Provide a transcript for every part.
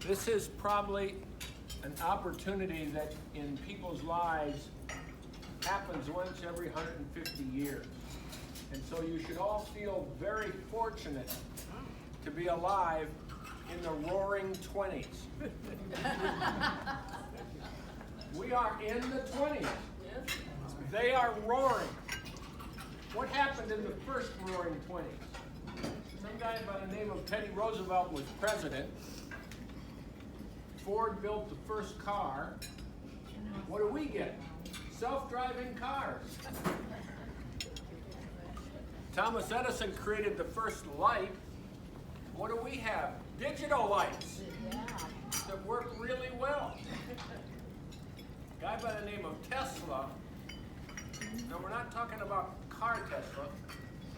This is probably an opportunity that in people's lives happens once every 150 years. And so you should all feel very fortunate to be alive in the roaring 20s. We are in the 20s. They are roaring. What happened in the first roaring 20s? Some guy by the name of Teddy Roosevelt was president. Ford built the first car. What do we get? Self-driving cars. Thomas Edison created the first light. What do we have? Digital lights that work really well. A guy by the name of Tesla. Now we're not talking about car Tesla.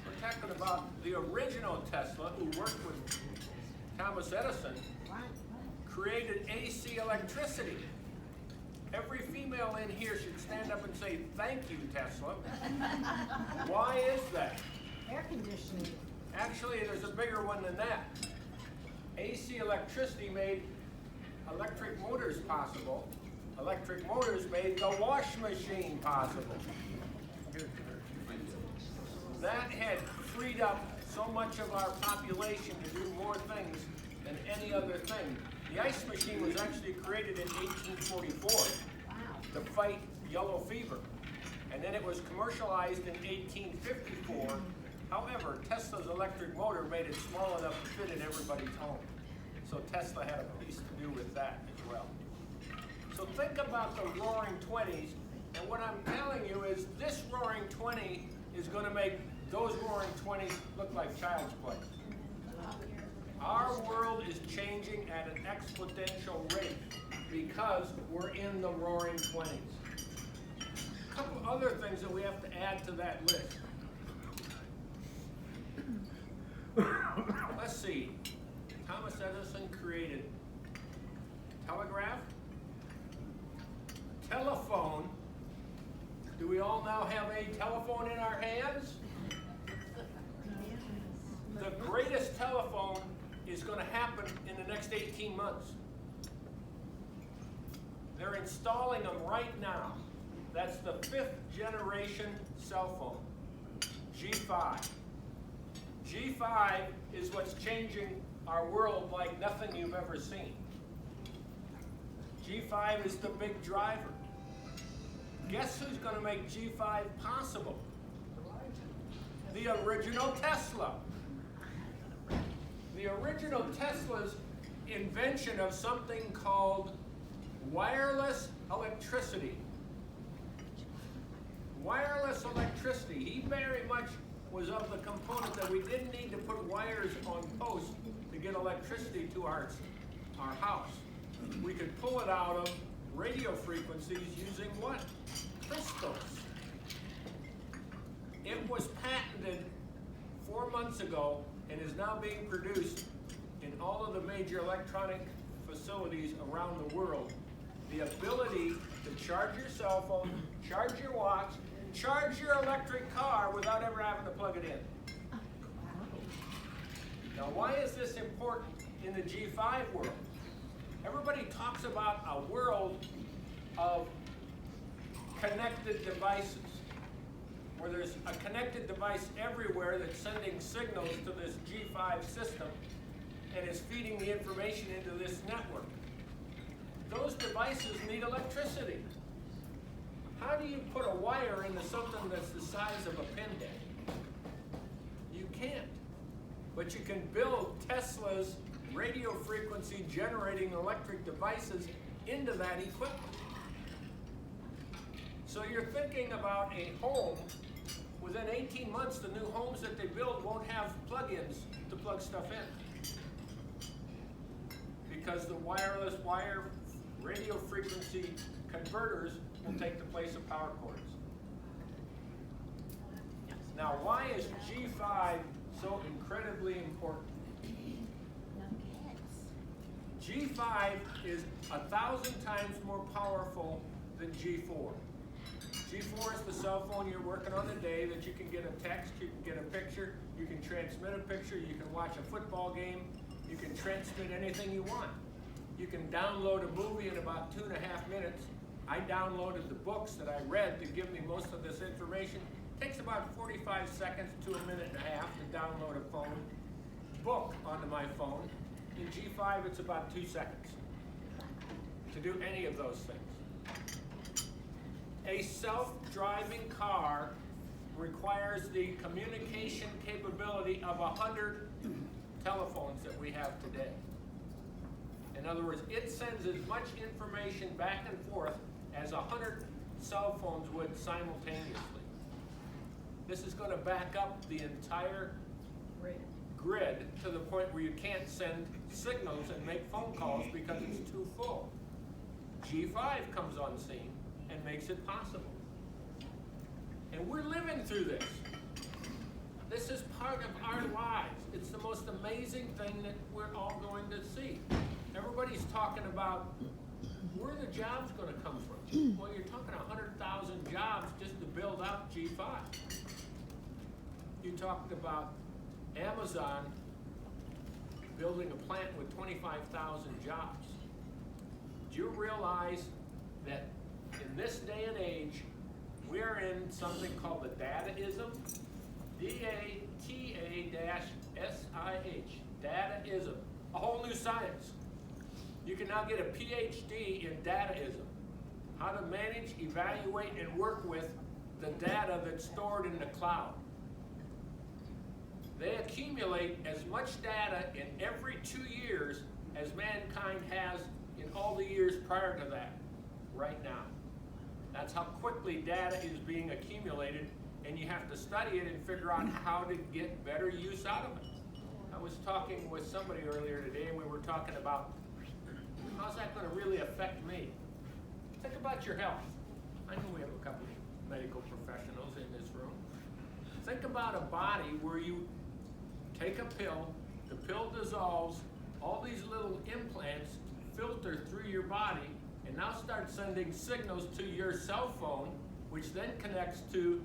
We're talking about the original Tesla who worked with Thomas Edison. Created AC electricity. Every female in here should stand up and say, "Thank you, Tesla." Why is that? Air conditioning. Actually, there's a bigger one than that. AC electricity made electric motors possible. Electric motors made the wash machine possible. That had freed up so much of our population to do more things than any other thing. The ice machine was actually created in 1844 to fight yellow fever. And then it was commercialized in 1854. However, Tesla's electric motor made it small enough to fit in everybody's home. So Tesla had a piece to do with that as well. So think about the roaring 20s, and what I'm telling you is this roaring 20 is going to make those roaring 20s look like child's play. Our world is changing at an exponential rate because we're in the roaring 20s. A couple other things that we have to add to that list. Let's see. Thomas Edison created telegraph, telephone. Do we all now have a telephone in our hands? The greatest telephone is going to happen in the next 18 months. They're installing them right now. That's the 5th generation cell phone, G5. G5 is what's changing our world like nothing you've ever seen. G5 is the big driver. Guess who's going to make G5 possible? The original Tesla. The original Tesla's invention of something called wireless electricity. Wireless electricity. He very much was of the component that we didn't need to put wires on posts to get electricity to our house. We could pull it out of radio frequencies using what? Crystals. It was patented 4 months ago and is now being produced in all of the major electronic facilities around the world. The ability to charge your cell phone, charge your watch, charge your electric car without ever having to plug it in. Now, why is this important in the G5 world? Everybody talks about a world of connected devices, where there's a connected device everywhere that's sending signals to this G5 system and is feeding the information into this network. Those devices need electricity. How do you put a wire into something that's the size of a pin head? You can't. But you can build Tesla's radio frequency generating electric devices into that equipment. So you're thinking about a home. Within 18 months, the new homes that they build won't have plug-ins to plug stuff in, because the wireless wire radio frequency converters will take the place of power cords. Now, why is G5 so incredibly important? G5 is 1,000 times more powerful than G4. G4 is the cell phone you're working on today that you can get a text, you can get a picture, you can transmit a picture, you can watch a football game, you can transmit anything you want. You can download a movie in about 2.5 minutes. I downloaded the books that I read to give me most of this information. It takes about 45 seconds to 1.5 minutes to download a book onto my phone. In G5, it's about 2 seconds to do any of those things. A self-driving car requires the communication capability of 100 telephones that we have today. In other words, it sends as much information back and forth as 100 cell phones would simultaneously. This is going to back up the entire grid to the point where you can't send signals and make phone calls because it's too full. G5 comes on scene and makes it possible. And we're living through this. This is part of our lives. It's the most amazing thing that we're all going to see. Everybody's talking about where the jobs going to come from. Well, you're talking 100,000 jobs just to build out G5. You talked about Amazon building a plant with 25,000 jobs. Do you realize that in this day and age, we're in something called the dataism? D-A-T-A-S-I-H, dataism, a whole new science. You can now get a PhD in dataism, how to manage, evaluate, and work with the data that's stored in the cloud. They accumulate as much data in every 2 years as mankind has in all the years prior to that, right now. That's how quickly data is being accumulated, and you have to study it and figure out how to get better use out of it. I was talking with somebody earlier today, and we were talking about how's that going to really affect me? Think about your health. I know we have a couple of medical professionals in this room. Think about a body where you take a pill, the pill dissolves, all these little implants filter through your body, and now start sending signals to your cell phone, which then connects to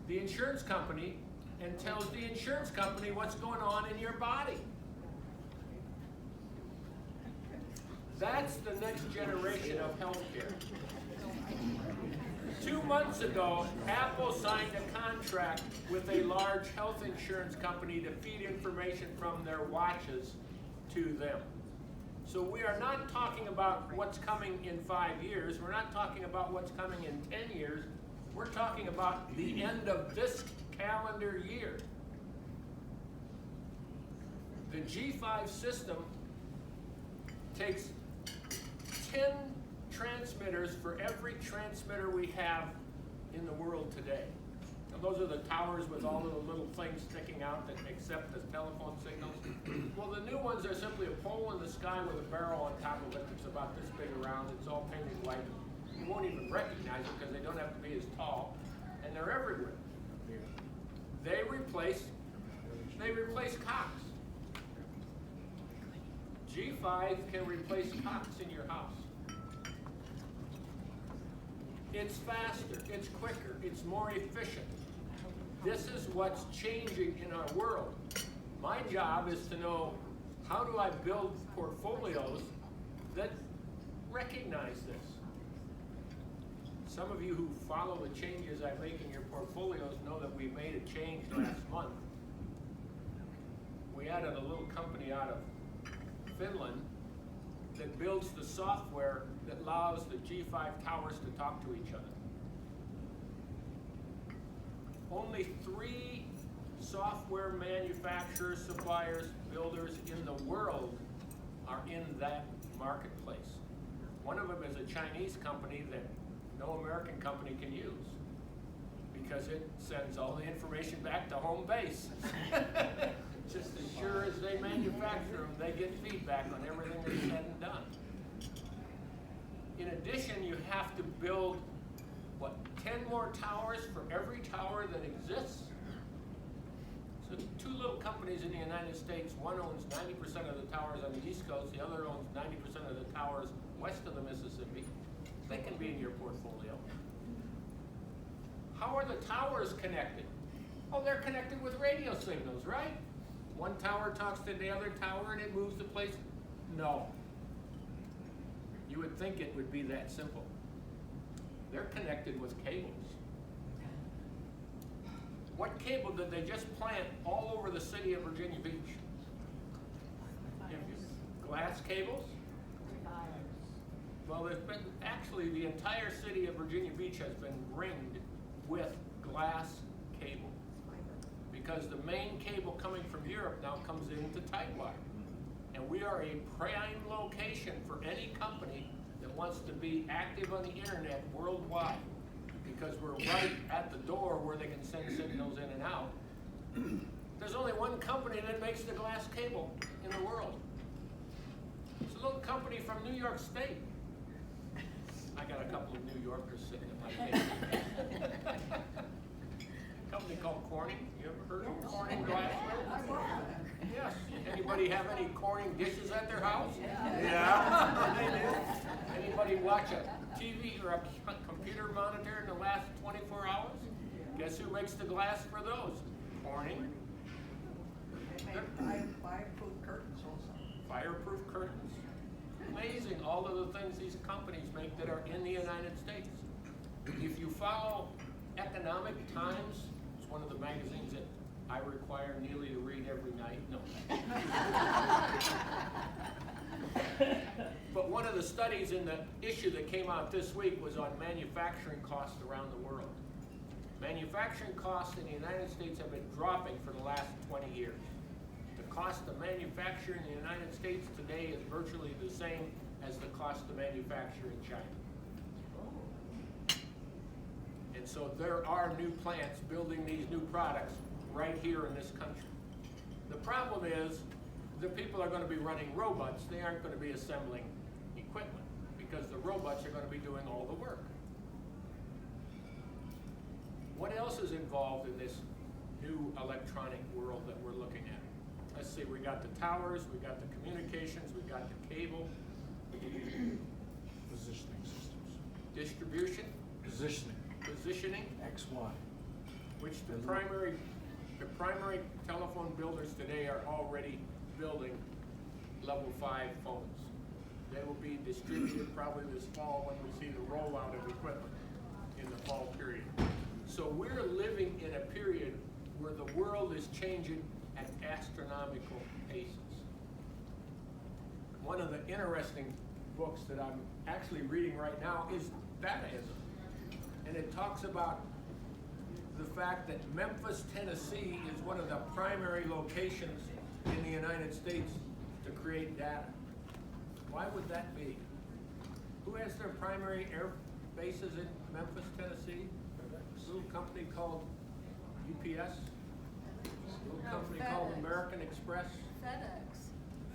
the insurance company and tells the insurance company what's going on in your body. That's the next generation of healthcare. 2 months ago, Apple signed a contract with a large health insurance company to feed information from their watches to them. So we are not talking about what's coming in 5 years. We're not talking about what's coming in 10 years. We're talking about the end of this calendar year. The G5 system takes 10 transmitters for every transmitter we have in the world today. And those are the towers with all of the little things sticking out that accept the telephone signals. Well, the new ones are simply a pole in the sky with a barrel on top of it that's about this big around. It's all painted white. You won't even recognize it because they don't have to be as tall, and they're everywhere. They replace Cox. G5 can replace Cox in your house. It's faster, it's quicker, it's more efficient. This is what's changing in our world. My job is to know, how do I build portfolios that recognize this? Some of you who follow the changes I make in your portfolios know that we made a change last month. We added a little company out of Finland that builds the software that allows the G5 towers to talk to each other. Only 3 software manufacturers, suppliers, builders in the world are in that marketplace. One of them is a Chinese company that no American company can use because it sends all the information back to home base. Just as sure as they manufacture them, they get feedback on everything that's said and done. In addition, you have to build, 10 more towers for every tower that exists? So 2 little companies in the United States, one owns 90% of the towers on the East Coast, the other owns 90% of the towers west of the Mississippi. They can be in your portfolio. How are the towers connected? Oh, they're connected with radio signals, right? One tower talks to the other tower and it moves the place. No, You would think it would be that simple. They're connected with cables. What cable did they just plant all over the city of Virginia Beach? Glass cables? Well, there's been, actually the entire city of Virginia Beach has been ringed with glass cable. Because the main cable coming from Europe now comes into Tidewater. And we are a prime location for any company that wants to be active on the internet worldwide. Because we're right at the door where they can send signals in and out. There's only one company that makes the glass cable in the world. It's a little company from New York State. I got a couple of New Yorkers sitting at my table. A company called Corning. You ever heard of Corning glass? Yes. Anybody have any Corning dishes at their house? Yeah. Anybody watch a TV or a computer monitor in the last 24 hours? Guess who makes the glass for those? Corning. They make fireproof curtains also. Fireproof curtains. Amazing, all of the things these companies make that are in the United States. If you follow Economic Times, it's one of the magazines that I require Neely to read every night. No. But one of the studies in the issue that came out this week was on manufacturing costs around the world. Manufacturing costs in the United States have been dropping for the last 20 years. The cost of manufacture in the United States today is virtually the same as the cost of manufacture in China. And so there are new plants building these new products right here in this country. The problem is the people are going to be running robots. They aren't going to be assembling equipment because the robots are going to be doing all the work. What else is involved in this new electronic world that we're looking at? Let's see, we got the towers, we got the communications, we got the cable. Positioning systems. Distribution. Positioning. XY. Which the primary telephone builders today are already building level 5 phones. They will be distributed probably this fall when we see the rollout of equipment in the fall period. So we're living in a period where the world is changing at astronomical paces. One of the interesting books that I'm actually reading right now is Dataism. And it talks about the fact that Memphis, Tennessee is one of the primary locations in the United States to create data. Why would that be? Who has their primary air bases in Memphis, Tennessee? A little company called UPS. A little company called American Express.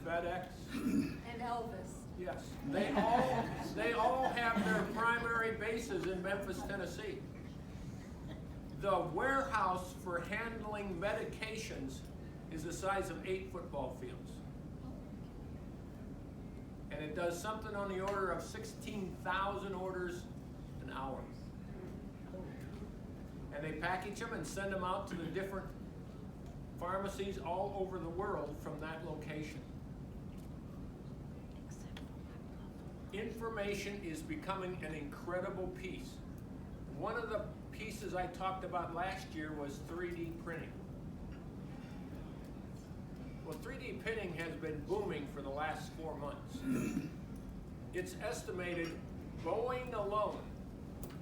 FedEx. And Elvis. Yes, they all have their primary bases in Memphis, Tennessee. The warehouse for handling medications is the size of 8 football fields. And it does something on the order of 16,000 orders an hour. And they package them and send them out to the different pharmacies all over the world from that location. Information is becoming an incredible piece. One of the pieces I talked about last year was 3D printing. Well, 3D printing has been booming for the last 4 months. It's estimated Boeing alone,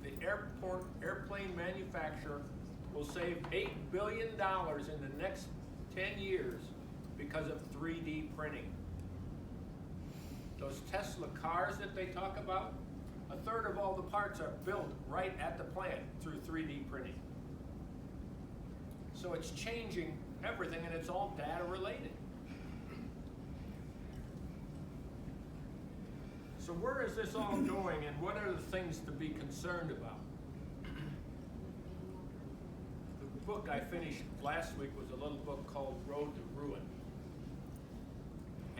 the airplane manufacturer, will save $8 billion in the next 10 years because of 3D printing. Those Tesla cars that they talk about, 1/3 of all the parts are built right at the plant through 3D printing. So it's changing everything, and it's all data related. So where is this all going, and what are the things to be concerned about? The book I finished last week was a little book called Road to Ruin.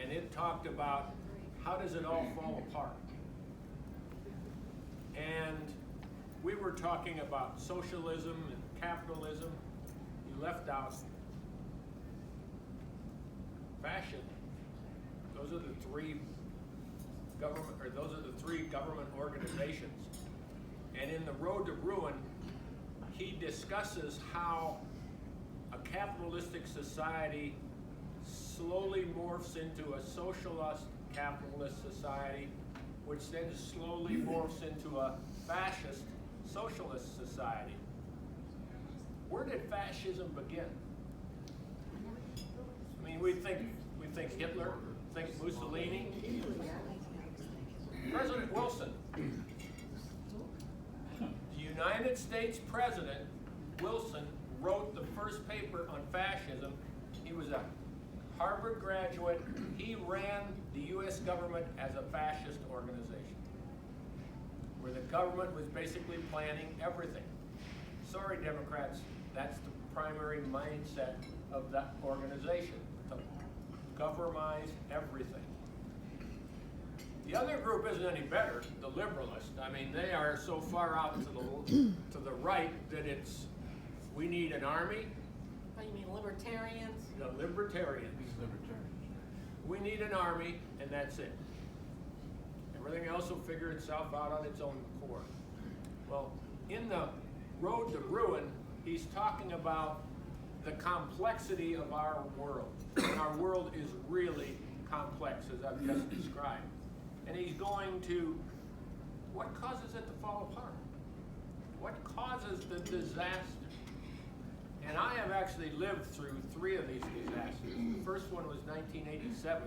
And it talked about how does it all fall apart. And we were talking about socialism and capitalism. You left out fashion. Those are the 3 government, or those are the three government organizations. And in The Road to Ruin, he discusses how a capitalistic society slowly morphs into a socialist capitalist society, which then slowly morphs into a fascist socialist society. Where did fascism begin? I mean, we think Hitler, think Mussolini. President Wilson, the United States President Wilson wrote the first paper on fascism. He was a Harvard graduate. He ran the U.S. government as a fascist organization, where the government was basically planning everything. Sorry, Democrats, that's the primary mindset of that organization, to governmize everything. The other group isn't any better, the liberalists. I mean, they are so far out to the right that it's, we need an army. Oh, you mean libertarians? The libertarians. We need an army, and that's it. Everything else will figure itself out on its own accord. Well, in The Road to Ruin, he's talking about the complexity of our world. And our world is really complex, as I've just described. And he's going to, what causes it to fall apart? What causes the disaster? And I have actually lived through 3 of these disasters. The first one was 1987,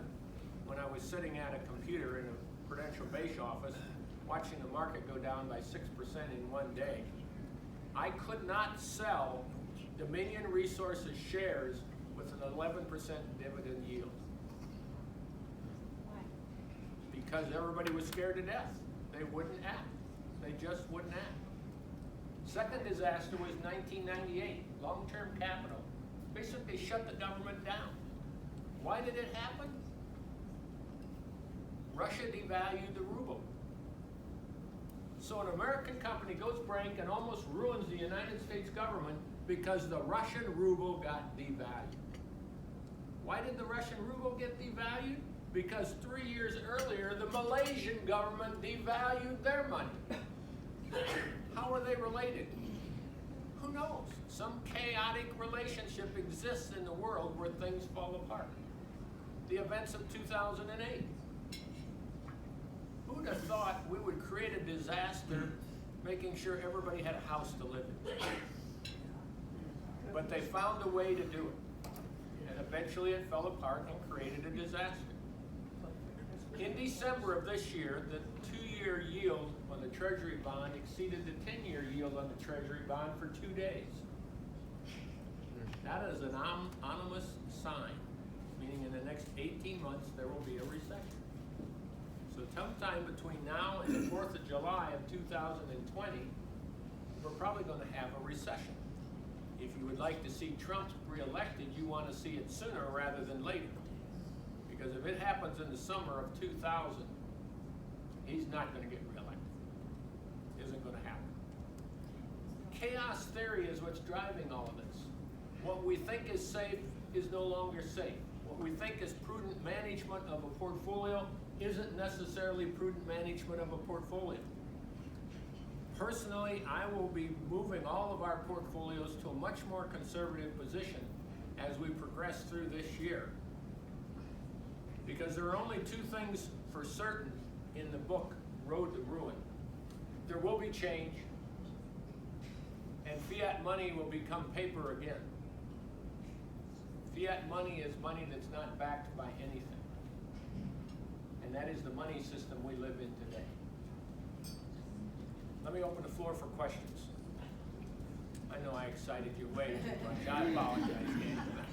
when I was sitting at a computer in a Prudential Beige office, watching the market go down by 6% in one day. I could not sell Dominion Resources shares with an 11% dividend yield. Why? Because everybody was scared to death. They wouldn't act. They just wouldn't act. Second disaster was 1998, long-term capital. Basically shut the government down. Why did it happen? Russia devalued the ruble. So an American company goes break and almost ruins the United States government because the Russian ruble got devalued. Why did the Russian ruble get devalued? Because 3 years earlier, the Malaysian government devalued their money. How are they related? Who knows? Some chaotic relationship exists in the world where things fall apart. The events of 2008. Who'd have thought we would create a disaster making sure everybody had a house to live in? But they found a way to do it. And eventually it fell apart and created a disaster. In December of this year, the 2-year yield on the Treasury bond exceeded the 10-year yield on the Treasury bond for 2 days. That is an ominous sign, meaning in the next 18 months there will be a recession. So sometime between now and the 4th of July of 2020, we're probably going to have a recession. If you would like to see Trump reelected, you want to see it sooner rather than later. Because if it happens in the summer of 2000, he's not going to get reelected. Isn't going to happen. Chaos theory is what's driving all of this. What we think is safe is no longer safe. What we think is prudent management of a portfolio isn't necessarily prudent management of a portfolio. Personally, I will be moving all of our portfolios to a much more conservative position as we progress through this year. Because there are only 2 things for certain in the book, Road to Ruin. There will be change, and fiat money will become paper again. Fiat money is money that's not backed by anything. And that is the money system we live in today. Let me open the floor for questions. I know I excited you way too much. I apologize, Angela.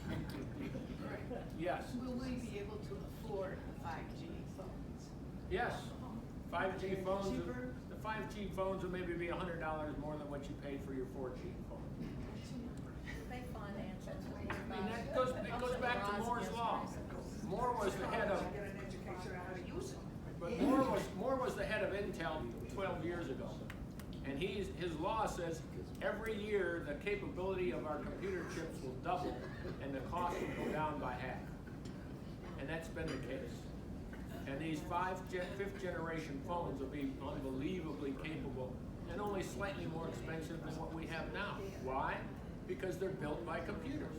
Yes. Will we be able to afford the 5G phones? Yes. 5G phones. Cheaper? The 5G phones will maybe be $100 more than what you paid for your 4G phone. They finance it. I mean, it goes back to Moore's law. Moore was the head of, Get an education on how to use it. but Moore was the head of Intel 12 years ago, and his law says every year the capability of our computer chips will double, and the cost will go down by half. And that's been the case. And these fifth generation phones will be unbelievably capable and only slightly more expensive than what we have now. Why? Because they're built by computers.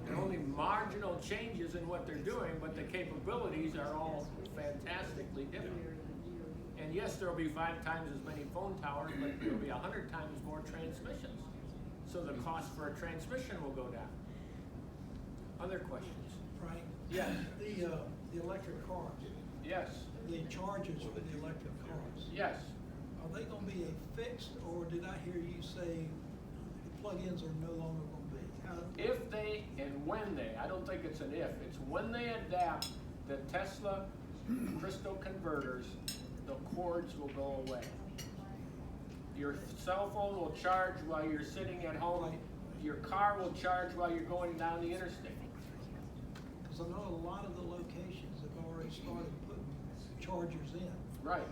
There are only marginal changes in what they're doing, but the capabilities are all fantastically different. And yes, there will be 5 times as many phone towers, but there will be 100 times more transmissions. So the cost for a transmission will go down. Other questions? Frank? Yes. The electric cars, Yes. the chargers for the electric cars, Yes. are they gonna be a fixed, or did I hear you say the plug-ins are no longer gonna be? If they and when they, I don't think it's an if, it's when they adapt the Tesla crystal converters, the cords will go away. Your cell phone will charge while you're sitting at home. Right. Your car will charge while you're going down the interstate. Because I know a lot of the locations have already started putting chargers in, Right,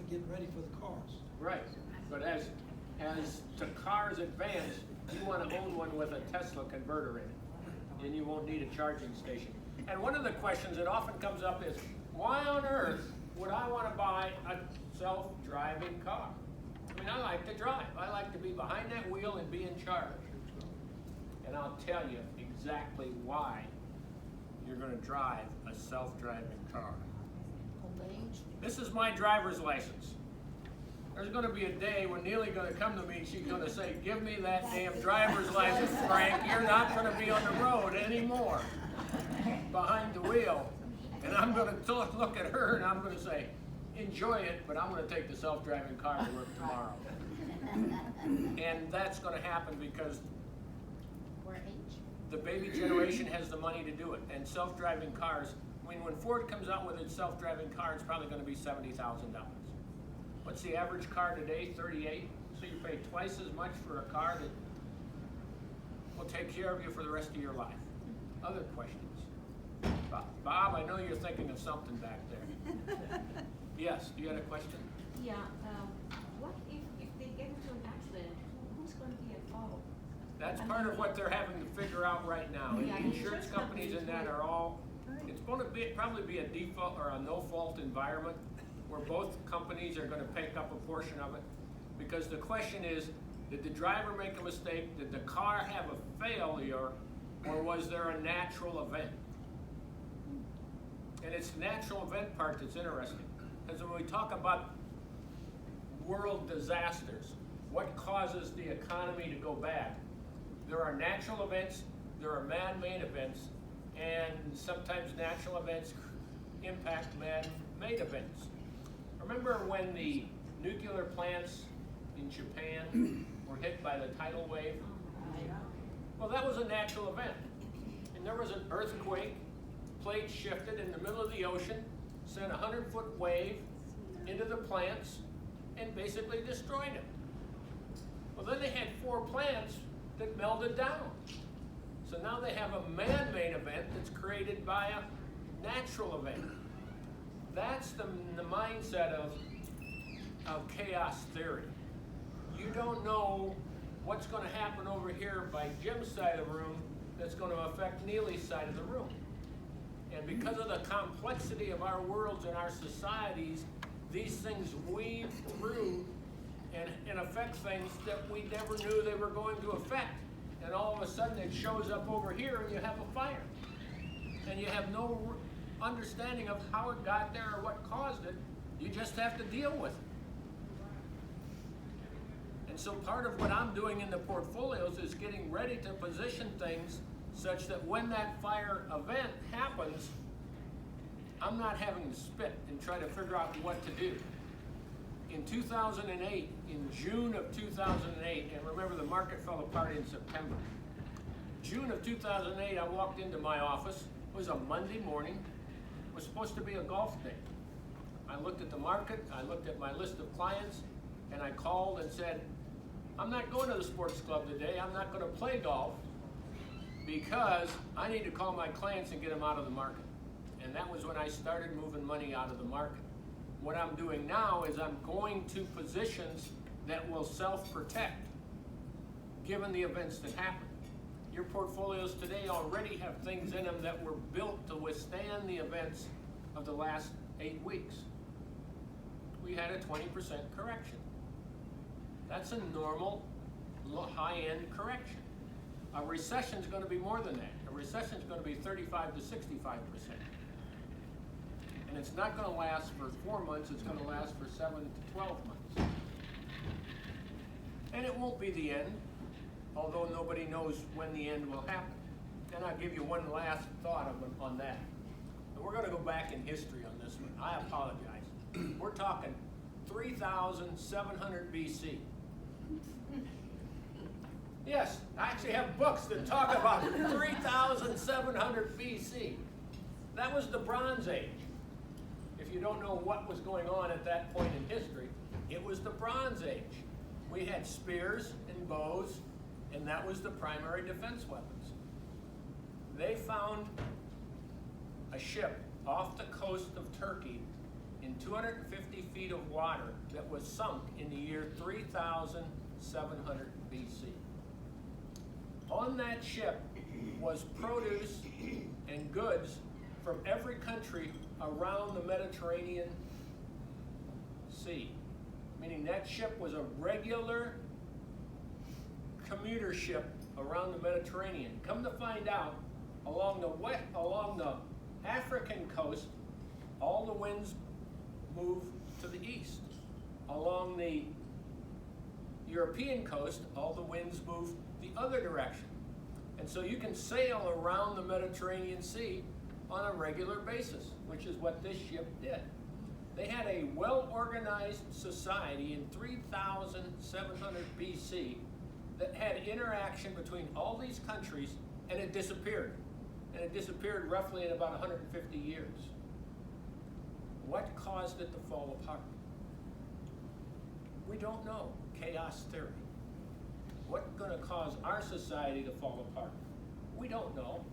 getting ready for the cars. right. But as the cars advance, you want to own one with a Tesla converter in it, and you won't need a charging station. And one of the questions that often comes up is, why on earth would I want to buy a self-driving car? I mean, I like to drive. I like to be behind that wheel and be in charge. And I'll tell you exactly why you're going to drive a self-driving car. Old age. This is my driver's license. There's going to be a day when Neely's going to come to me and she's going to say, give me that damn driver's license, Frank. You're not going to be on the road anymore behind the wheel. And I'm going to look at her and I'm going to say, enjoy it, but I'm going to take the self-driving car to work tomorrow. And that's going to happen because Or age. the baby generation has the money to do it. And self-driving cars, I mean, when Ford comes out with its self-driving car, it's probably going to be $70,000. What's the average car today? 38. So you pay twice as much for a car that will take care of you for the rest of your life. Other questions? Bob, I know you're thinking of something back there. Yes, you had a question? Yeah, what if they get into an accident, who's gonna be at fault? That's part of what they're having to figure out right now. And Yeah, the insurance companies and that are all, it's going to probably be a default or a no-fault environment where both companies are going to pick up a portion of it. Because the question is, did the driver make a mistake? Did the car have a failure? Or was there a natural event? And it's the natural event part that's interesting. Because when we talk about world disasters, what causes the economy to go bad? There are natural events, there are man-made events, and sometimes natural events impact man-made events. Remember when the nuclear plants in Japan were hit by the tidal wave? Well, that was a natural event. And there was an earthquake, plates shifted in the middle of the ocean, sent a 100-foot wave into the plants, and basically destroyed them. Well, then they had 4 plants that melted down. So now they have a man-made event that's created by a natural event. That's the mindset of chaos theory. You don't know what's going to happen over here by Jim's side of the room that's going to affect Neely's side of the room. And because of the complexity of our worlds and our societies, these things weave through and affect things that we never knew they were going to affect. And all of a sudden it shows up over here and you have a fire. And you have no understanding of how it got there or what caused it. You just have to deal with it. And so part of what I'm doing in the portfolios is getting ready to position things such that when that fire event happens, I'm not having to spit and try to figure out what to do. In 2008, in June of 2008, and remember the market fell apart in September. June of 2008, I walked into my office. It was a Monday morning. It was supposed to be a golf day. I looked at the market, I looked at my list of clients, and I called and said, I'm not going to the sports club today. I'm not going to play golf because I need to call my clients and get them out of the market. And that was when I started moving money out of the market. What I'm doing now is I'm going to positions that will self-protect given the events that happen. Your portfolios today already have things in them that were built to withstand the events of the last 8 weeks. We had a 20% correction. That's a normal high-end correction. A recession is going to be more than that. A recession is going to be 35 to 65%. And it's not going to last for 4 months, it's going to last for 7 to 12 months. And it won't be the end, although nobody knows when the end will happen. And I'll give you one last thought on that. And we're going to go back in history on this one. I apologize. We're talking 3,700 BC. Yes, I actually have books that talk about 3,700 BC. That was the Bronze Age. If you don't know what was going on at that point in history, it was the Bronze Age. We had spears and bows, and that was the primary defense weapons. They found a ship off the coast of Turkey in 250 feet of water that was sunk in the year 3,700 BC. On that ship was produce and goods from every country around the Mediterranean Sea. Meaning that ship was a regular commuter ship around the Mediterranean. Come to find out, along the African coast, all the winds move to the east. Along the European coast, all the winds move the other direction. And so you can sail around the Mediterranean Sea on a regular basis, which is what this ship did. They had a well-organized society in 3,700 BC that had interaction between all these countries, and it disappeared. And it disappeared roughly in about 150 years. What caused it to fall apart? We don't know. Chaos theory. What's going to cause our society to fall apart? We don't know.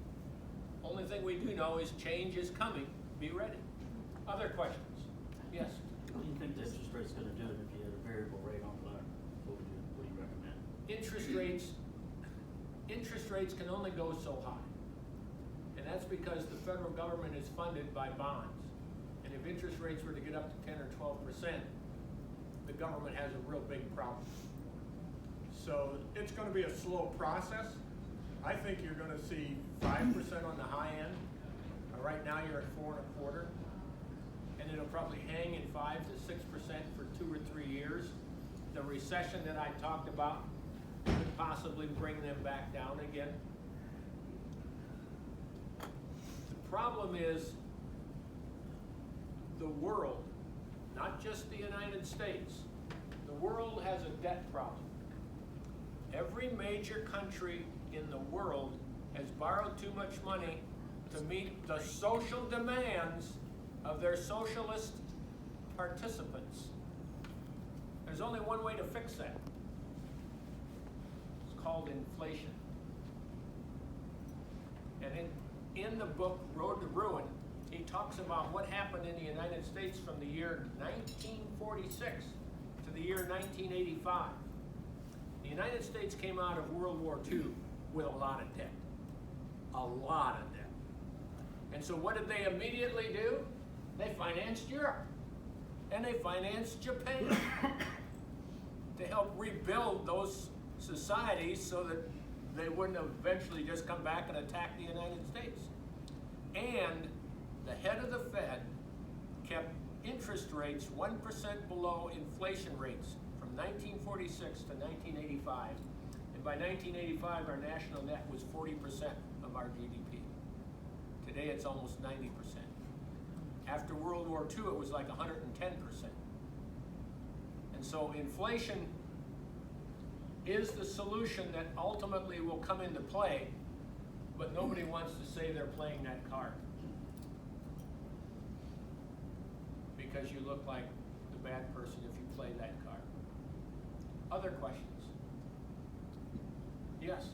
Only thing we do know is change is coming. Be ready. Other questions? Yes? What do you think the interest rate's going to do if you had a variable rate on loan? What do you recommend? Interest rates can only go so high. And that's because the federal government is funded by bonds. And if interest rates were to get up to 10 or 12%, the government has a real big problem. So it's going to be a slow process. I think you're going to see 5% on the high end. Right now you're at 4.25%, and it'll probably hang in 5 to 6% for 2 or 3 years. The recession that I talked about could possibly bring them back down again. The problem is the world, not just the United States. The world has a debt problem. Every major country in the world has borrowed too much money to meet the social demands of their socialist participants. There's only one way to fix that. It's called inflation. And in the book, Road to Ruin, he talks about what happened in the United States from the year 1946 to the year 1985. The United States came out of World War II with a lot of debt. A lot of debt. And so what did they immediately do? They financed Europe. And they financed Japan to help rebuild those societies so that they wouldn't eventually just come back and attack the United States. And the head of the Fed kept interest rates 1% below inflation rates from 1946 to 1985. And by 1985, our national debt was 40% of our GDP. Today, it's almost 90%. After World War II, it was like 110%. And so inflation is the solution that ultimately will come into play, but nobody wants to say they're playing that card. Because you look like the bad person if you play that card. Other questions? Yes?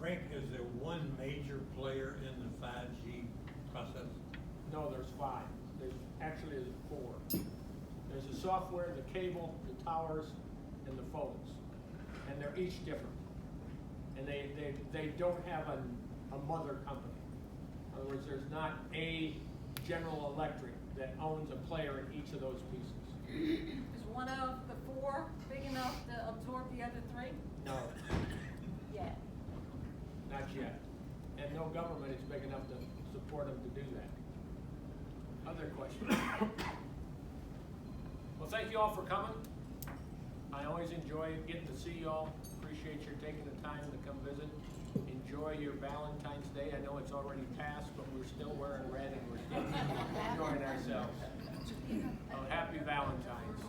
Frank, is there one major player in the 5G process? No, there's 5. There's 4. There's the software, the cable, the towers, and the phones. And they're each different. And they don't have a mother company. In other words, there's not a General Electric that owns a player in each of those pieces. Is one of the four big enough to absorb the other three? No, Yeah. not yet. And no government is big enough to support them to do that. Other questions? Well, thank you all for coming. I always enjoy getting to see you all. Appreciate your taking the time to come visit. Enjoy your Valentine's Day. I know it's already passed, but we're still wearing red and we're still enjoying ourselves. Happy Valentine's.